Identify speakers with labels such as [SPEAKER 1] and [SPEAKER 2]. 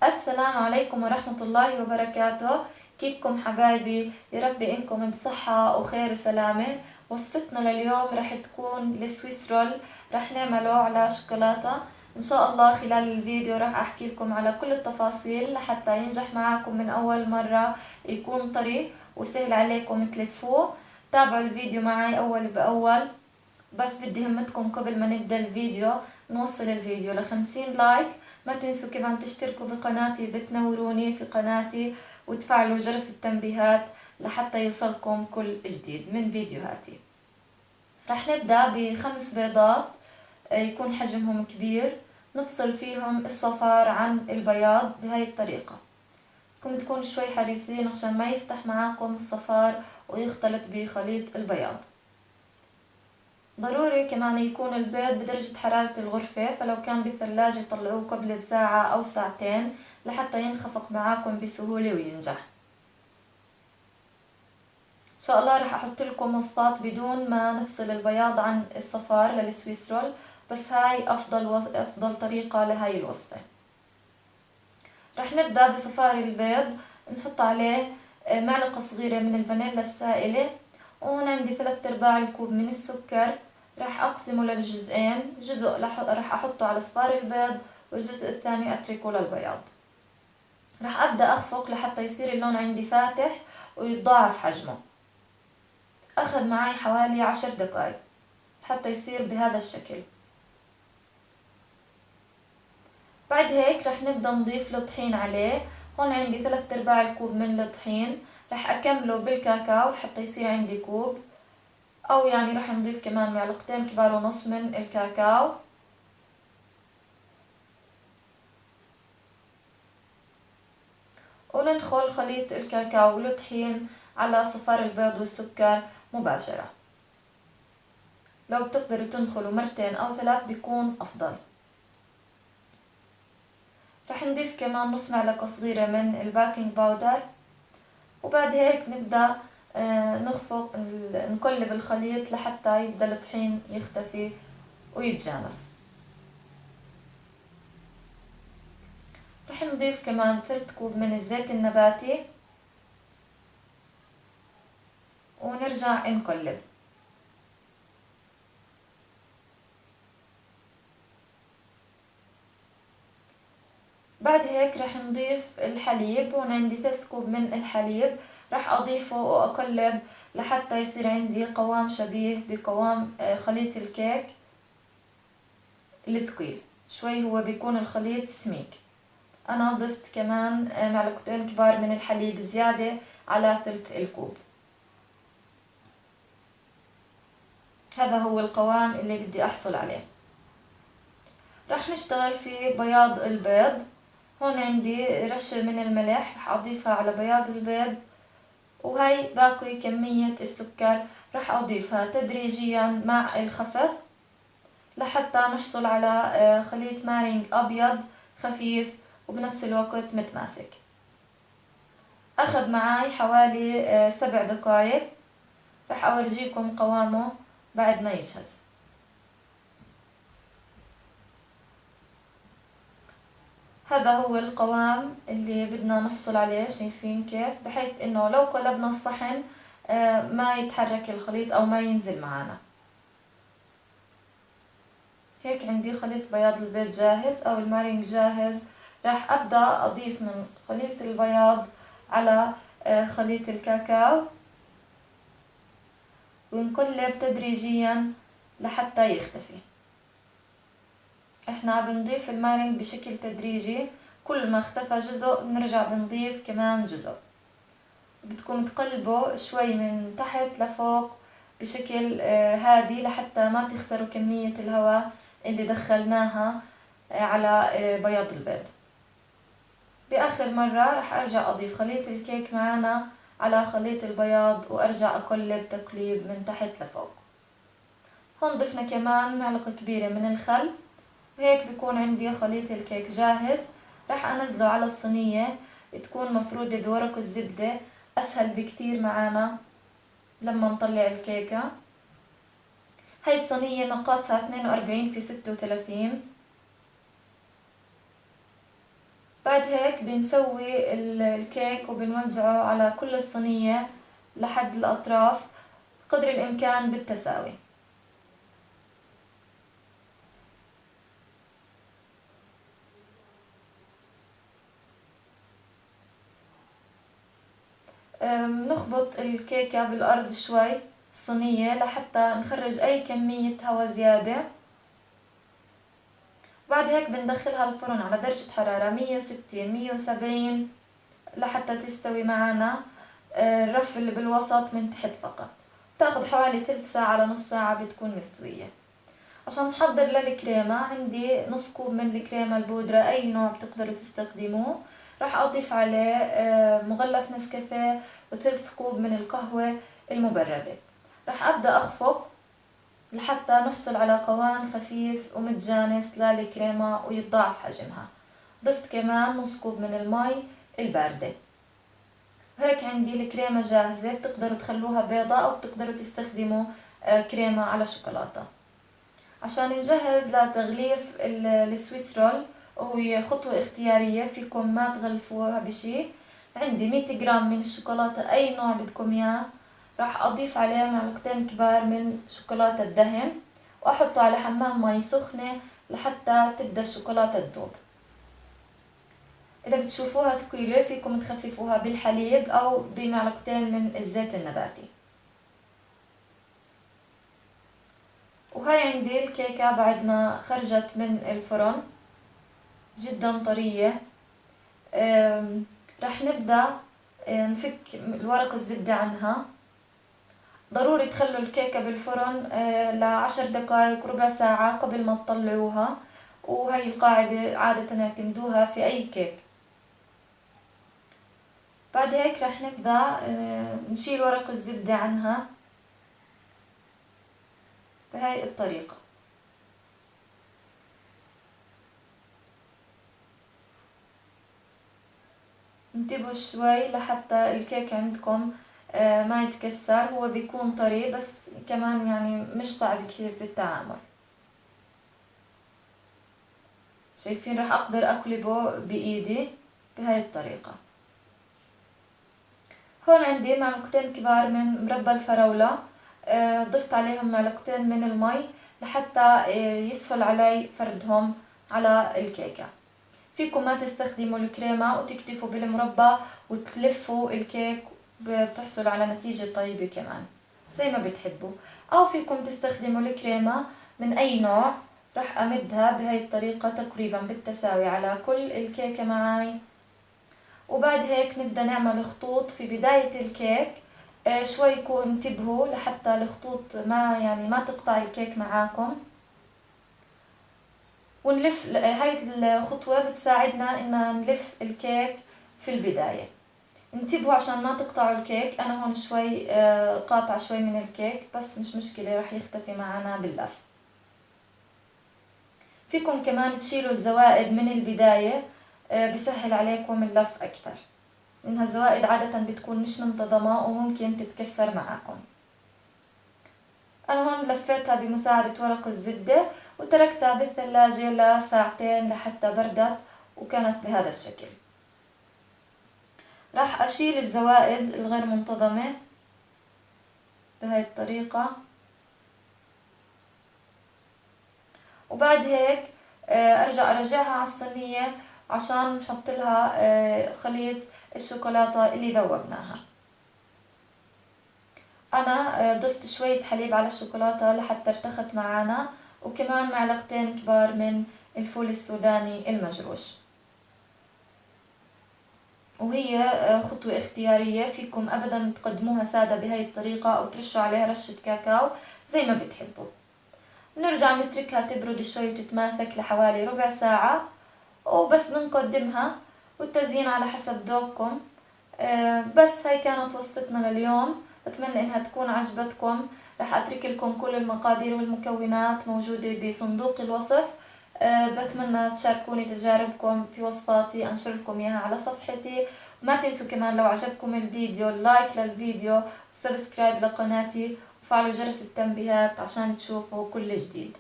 [SPEAKER 1] السلام عليكم ورحمة الله وبركاته. كيفكم حبايبي؟ يا رب انكم بصحة وخير وسلامة. وصفتنا لليوم رح تكون السويس رول، رح نعمله على شوكولاتة ان شاء الله. خلال الفيديو رح احكي لكم على كل التفاصيل لحتى ينجح معكم من اول مرة، يكون طري وسهل عليكم تلفوه. تابعوا الفيديو معي اول باول. بس بدي همتكم قبل ما نبدأ الفيديو نوصل الفيديو ل50 لايك. ما تنسوا كمان تشتركوا بقناتي، بتنوروني في قناتي وتفعلوا جرس التنبيهات لحتى يوصلكم كل جديد من فيديوهاتي. رح نبدأ ب5 بيضات، يكون حجمهم كبير. نفصل فيهم الصفار عن البياض بهاي الطريقة. بدكم تكونوا شوي حريصين عشان ما يفتح معاكم الصفار ويختلط بخليط البياض. ضروري كمان يكون البيض بدرجة حرارة الغرفة، فلو كان بالثلاجة طلعوه قبل بساعة أو ساعتين لحتى ينخفق معاكم بسهولة وينجح. إن شاء الله رح أحط لكم وصفات بدون ما نفصل البياض عن الصفار للسويس رول، بس هاي أفضل طريقة لهاي الوصفة. رح نبدأ بصفار البيض، نحط عليه معلقة صغيرة من الفانيلا السائلة، وهون عندي 3/4 الكوب من السكر. راح اقسمه للجزئين، جزء راح احطه على صفار البيض والجزء الثاني اتركه للبياض. راح ابدأ اخفق لحتى يصير اللون عندي فاتح ويتضاعف حجمه. اخذ معي حوالي 10 دقائق حتى يصير بهذا الشكل. بعد هيك راح نبدأ نضيف الطحين عليه. هون عندي 3/4 الكوب من الطحين، راح اكمله بالكاكاو لحتى يصير عندي كوب، او يعني راح نضيف كمان 2 كبار ونص من الكاكاو. وننخل خليط الكاكاو والطحين على صفار البيض والسكر مباشرة. لو بتقدروا تنخلوا 2 أو 3 بيكون أفضل. رح نضيف كمان نص معلقة صغيرة من الباكنج باودر. وبعد هيك نبدأ نخفق نقلب الخليط لحتى يبدأ الطحين يختفي ويتجانس. رح نضيف كمان 3 كوب من الزيت النباتي ونرجع نقلب. بعد هيك رح نضيف الحليب. هون عندي 3 كوب من الحليب، رح اضيفه واقلب لحتى يصير عندي قوام شبيه بقوام خليط الكيك الثقيل شوي، هو بيكون الخليط سميك. انا ضفت كمان 2 معلقتين كبار من الحليب زيادة على ثلث الكوب. هذا هو القوام اللي بدي احصل عليه. رح نشتغل في بياض البيض. هون عندي رشة من الملح رح اضيفها على بياض البيض، وهي باقي كمية السكر رح اضيفها تدريجيا مع الخفق لحتى نحصل على خليط مارينج ابيض خفيف وبنفس الوقت متماسك. اخذ معي حوالي 7 دقائق. رح اورجيكم قوامه بعد ما يجهز. هذا هو القوام اللي بدنا نحصل عليه، شايفين كيف؟ بحيث انه لو قلبنا الصحن ما يتحرك الخليط او ما ينزل معنا. هيك عندي خليط بياض البيض جاهز او المارينج جاهز. راح ابدأ اضيف من خليط البياض على خليط الكاكاو ونقلب تدريجيا لحتى يختفي. احنا بنضيف المارينج بشكل تدريجي، كل ما اختفى جزء بنرجع بنضيف كمان جزء. بدكم تقلبوا شوي من تحت لفوق بشكل هادي لحتى ما تخسروا كمية الهواء اللي دخلناها على بياض البيض. بآخر مرة رح ارجع اضيف خليط الكيك معنا على خليط البياض وارجع اقلب تقليب من تحت لفوق. هون ضفنا كمان معلقة كبيرة من الخل، وهيك بيكون عندي خليط الكيك جاهز. رح انزله على الصينية تكون مفرودة بورق الزبدة، اسهل بكتير معانا لما نطلع الكيكة. هاي الصينية مقاسها 42 في 36. بعد هيك بنسوي الكيك وبنوزعه على كل الصينية لحد الأطراف قدر الإمكان بالتساوي. نخبط الكيكة بالأرض شوي الصينية لحتى نخرج أي كمية هواء زيادة. بعد هيك بندخلها الفرن على درجة حرارة 160-170 لحتى تستوي معنا. الرف اللي بالوسط من تحت فقط. تاخد حوالي ثلث ساعة لنص ساعة بتكون مستوية. عشان نحضر للكريمة عندي نص كوب من الكريمة البودرة أي نوع بتقدروا تستخدموه. راح أضيف عليه مغلف نسكافيه وثلث كوب من القهوة المبردة. راح أبدأ أخفق لحتى نحصل على قوام خفيف ومتجانس للكريمة ويتضاعف حجمها. ضفت كمان نص كوب من المي الباردة. هيك عندي الكريمة جاهزة. بتقدروا تخلوها بيضة أو بتقدروا تستخدموا كريمة على شوكولاتة. عشان نجهز لتغليف السويس رول وهي خطوة اختيارية فيكم ما تغلفوها بشي. عندي 100 جرام من الشوكولاتة أي نوع بدكم إياه. راح أضيف عليه معلقتين كبار من شوكولاتة الدهن وأحطه على حمام مي سخنة لحتى تبدأ الشوكولاتة تذوب. إذا بتشوفوها ثقيلة فيكم تخففوها بالحليب أو بمعلقتين من الزيت النباتي. وهاي عندي الكيكة بعد ما خرجت من الفرن جدا طرية. رح نبدأ نفك الورق الزبدة عنها. ضروري تخلوا الكيكة بالفرن ل10 دقائق ربع ساعة قبل ما تطلعوها. وهي القاعدة عادة اعتمدوها في أي كيك. بعد هيك رح نبدأ نشيل ورق الزبدة عنها بهاي الطريقة. انتبهوا شوي لحتى الكيك عندكم ما يتكسر. هو بيكون طري بس كمان يعني مش صعب كثير في التعامل. شايفين راح اقدر اقلبه بايدي بهاي الطريقة. هون عندي معلقتين كبار من مربى الفراولة. ضفت عليهم معلقتين من المي لحتى يسهل علي فردهم على الكيكة. فيكم ما تستخدموا الكريمة وتكتفوا بالمربى وتلفوا الكيك بتحصلوا على نتيجة طيبة كمان زي ما بتحبوا. او فيكم تستخدموا الكريمة من اي نوع. راح امدها بهاي الطريقة تقريبا بالتساوي على كل الكيكة معاي. وبعد هيك نبدأ نعمل خطوط في بداية الكيك. شوي انتبهوا لحتى الخطوط ما تقطع الكيك معاكم. ونلف. هاي الخطوة بتساعدنا ان نلف الكيك في البداية. انتبهوا عشان ما تقطعوا الكيك. انا هون شوي قاطعة شوي من الكيك بس مش مشكلة راح يختفي معنا باللف. فيكم كمان تشيلوا الزوائد من البداية بسهل عليكم اللف اكثر لانها الزوائد عادة بتكون مش منتظمة وممكن تتكسر معاكم. انا هون لفيتها بمساعدة ورق الزبدة وتركتها بالثلاجة لساعتين لحتى بردت وكانت بهذا الشكل. راح اشيل الزوائد الغير منتظمة بهاي الطريقة. وبعد هيك ارجعها على الصينية عشان نحط لها خليط الشوكولاتة اللي ذوبناها. انا ضفت شوية حليب على الشوكولاتة لحتى ارتخت معانا وكمان معلقتين كبار من الفول السوداني المجروش. وهي خطوة اختيارية فيكم ابدا تقدموها سادة بهاي الطريقة او ترشوا عليها رشة كاكاو زي ما بتحبوا. نرجع نتركها تبرد شوي وتتماسك لحوالي ربع ساعة وبس بنقدمها والتزيين على حسب ذوقكم. بس هاي كانت وصفتنا لليوم. بتمنى انها تكون عجبتكم. رح اترك لكم كل المقادير والمكونات موجودة بصندوق الوصف. بتمنى تشاركوني تجاربكم في وصفاتي انشر لكم اياها على صفحتي. ما تنسوا كمان لو عجبكم الفيديو لايك للفيديو وسبسكرايب لقناتي وفعلوا جرس التنبيهات عشان تشوفوا كل جديد.